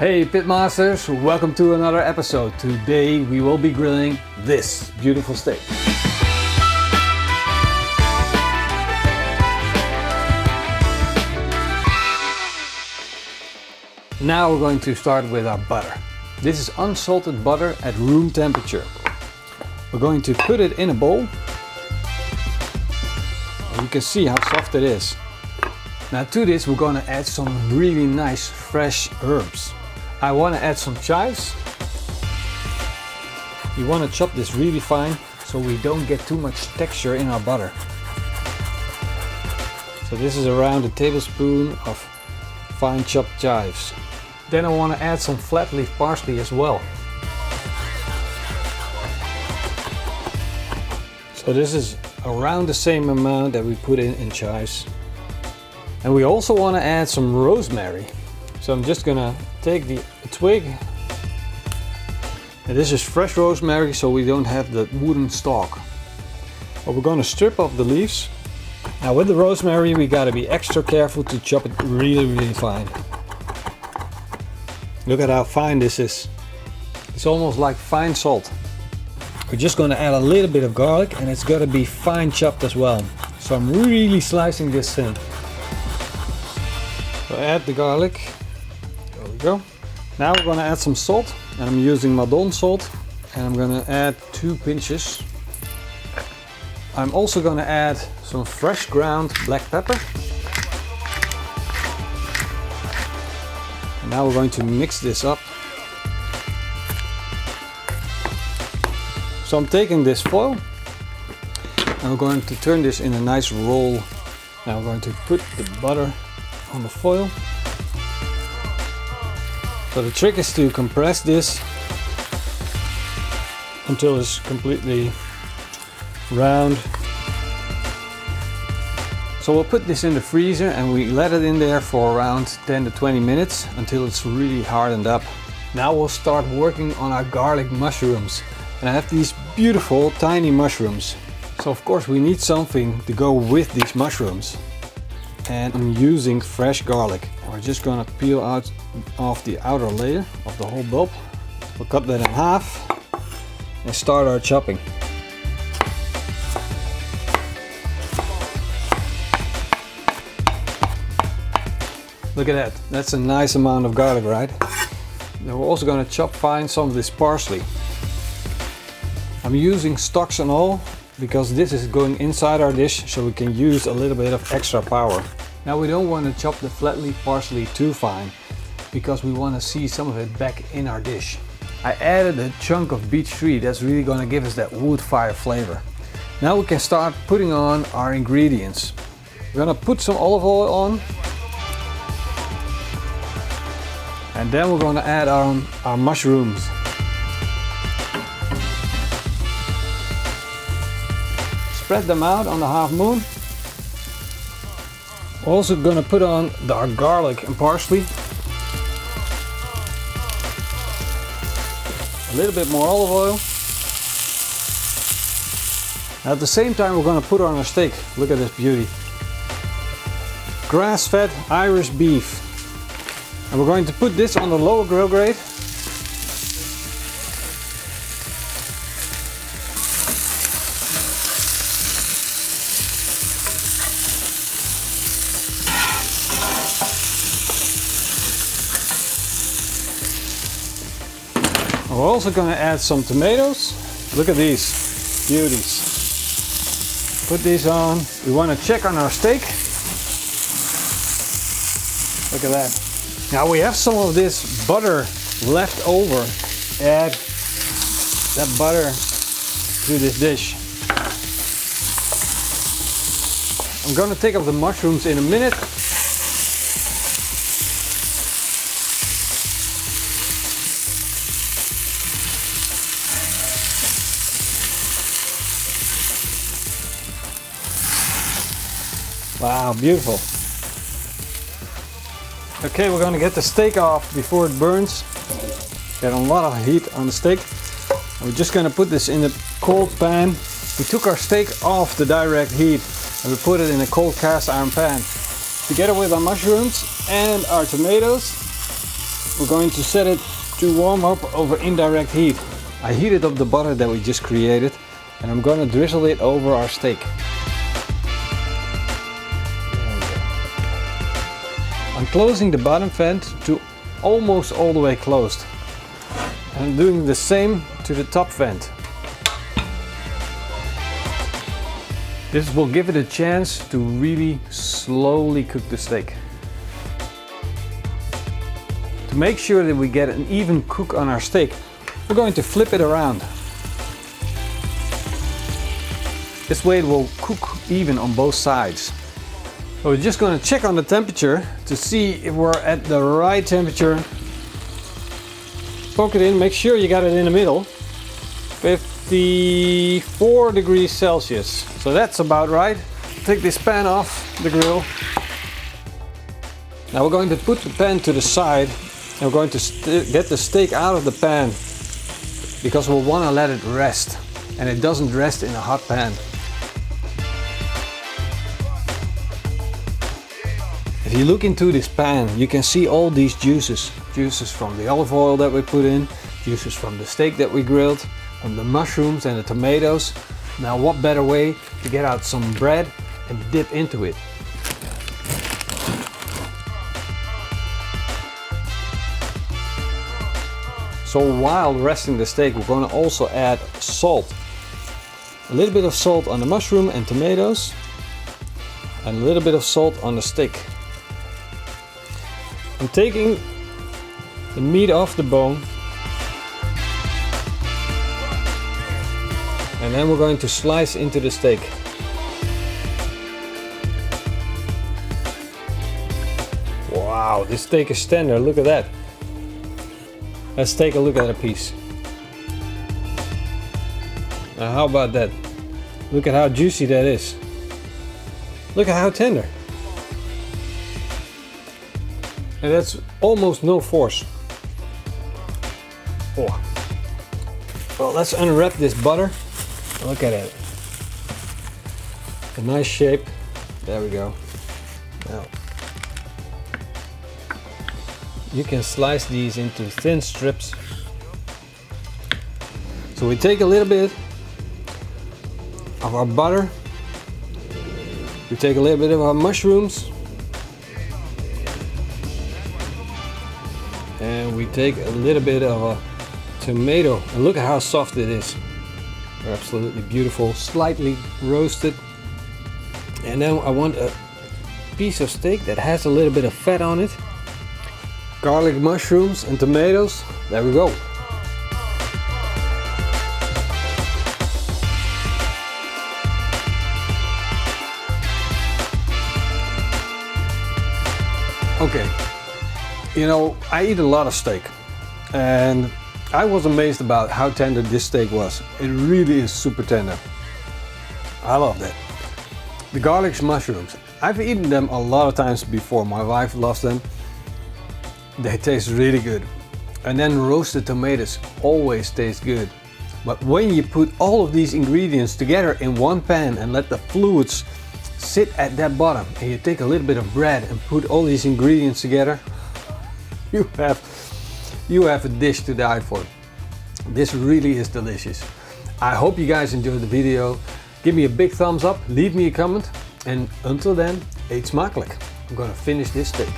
Hey Pitmasters, welcome to another episode. Today we will be grilling this beautiful steak. Now we're going to start with our butter. This is unsalted butter at room temperature. We're going to put it in a bowl. You can see how soft it is. Now to this we're going to add some really nice fresh herbs. I want to add some chives. You want to chop this really fine so we don't get too much texture in our butter. So this is around a tablespoon of fine chopped chives. Then I want to add some flat leaf parsley as well. So this is around the same amount that we put in chives. And we also want to add some rosemary. So I'm just gonna take the twig, and this is fresh rosemary, so we don't have the wooden stalk. But we're gonna strip off the leaves. Now with the rosemary we gotta be extra careful to chop it really fine. Look at how fine this is. It's almost like fine salt. We're just gonna add a little bit of garlic, and it's gotta be fine chopped as well. So I'm really slicing this thin. So add the garlic. There we go. Now we're gonna add some salt, and I'm using Madon salt, and I'm gonna add 2 pinches. I'm also gonna add some fresh ground black pepper. And now we're going to mix this up. So I'm taking this foil, and I'm going to turn this in a nice roll. Now we're going to put the butter on the foil. So the trick is to compress this until it's completely round. So we'll put this in the freezer and we let it in there for around 10 to 20 minutes until it's really hardened up. Now we'll start working on our garlic mushrooms. And I have these beautiful tiny mushrooms. So of course we need something to go with these mushrooms. And I'm using fresh garlic. We're just gonna peel out off the outer layer of the whole bulb. We'll cut that in half and start our chopping. Look at that, that's a nice amount of garlic, right? Then we're also gonna chop fine some of this parsley. I'm using stalks and all because this is going inside our dish, so we can use a little bit of extra power. Now we don't want to chop the flat leaf parsley too fine because we want to see some of it back in our dish. I added a chunk of beech tree, that's really going to give us that wood fire flavor. Now we can start putting on our ingredients. We're going to put some olive oil on, and then we're going to add on our mushrooms. Spread them out on the half moon. We're also going to put on our garlic and parsley. A little bit more olive oil. At the same time we're going to put on our steak. Look at this beauty. Grass-fed Irish beef. And we're going to put this on the lower grill grate. We're also going to add some tomatoes. Look at these beauties. Put these on. We want to check on our steak. Look at that. Now we have some of this butter left over. Add that butter to this dish. I'm going to take off the mushrooms in a minute. Wow, beautiful. Okay, we're going to get the steak off before it burns. Get a lot of heat on the steak. We're just going to put this in a cold pan. We took our steak off the direct heat and we put it in a cold cast iron pan. Together with our mushrooms and our tomatoes. we're going to set it to warm up over indirect heat. I heated up the butter that we just created and I'm going to drizzle it over our steak. I'm closing the bottom vent to almost all the way closed. And I'm doing the same to the top vent. This will give it a chance to really slowly cook the steak. To make sure that we get an even cook on our steak, we're going to flip it around. This way it will cook even on both sides. So we're just going to check on the temperature to see if we're at the right temperature. Poke it in, make sure you got it in the middle. 54 degrees Celsius. So that's about right. Take this pan off the grill. Now we're going to put the pan to the side and we're going to get the steak out of the pan because we'll want to let it rest, and it doesn't rest in a hot pan. If you look into this pan, you can see all these juices. Juices from the olive oil that we put in, juices from the steak that we grilled, from the mushrooms and the tomatoes. Now what better way to get out some bread and dip into it. So while resting the steak, we're going to also add salt. A little bit of salt on the mushroom and tomatoes, and a little bit of salt on the steak. I'm taking the meat off the bone, and then we're going to slice into the steak. Wow, this steak is tender, look at that. Let's take a look at a piece. Now how about that? Look at how juicy that is. Look at how tender. And that's almost no force. Oh. Well, let's unwrap this butter. Look at it. A nice shape. There we go. Now, you can slice these into thin strips. So we take a little bit of our butter. We take a little bit of our mushrooms. And we take a little bit of a tomato. And look at how soft it is. They're absolutely beautiful, slightly roasted. And then I want a piece of steak that has a little bit of fat on it. Garlic, mushrooms and tomatoes. There we go. Okay, you know, I eat a lot of steak and I was amazed about how tender this steak was. It really is super tender. I love that. The garlic mushrooms, I've eaten them a lot of times before. My wife loves them. They taste really good. And then roasted tomatoes always taste good. But when you put all of these ingredients together in one pan and let the fluids sit at that bottom, and you take a little bit of bread and put all these ingredients together, you have a dish to die for. This really is delicious. I hope you guys enjoyed the video. Give me a big thumbs up, leave me a comment, and until then, eet smakelijk. I'm gonna finish this steak.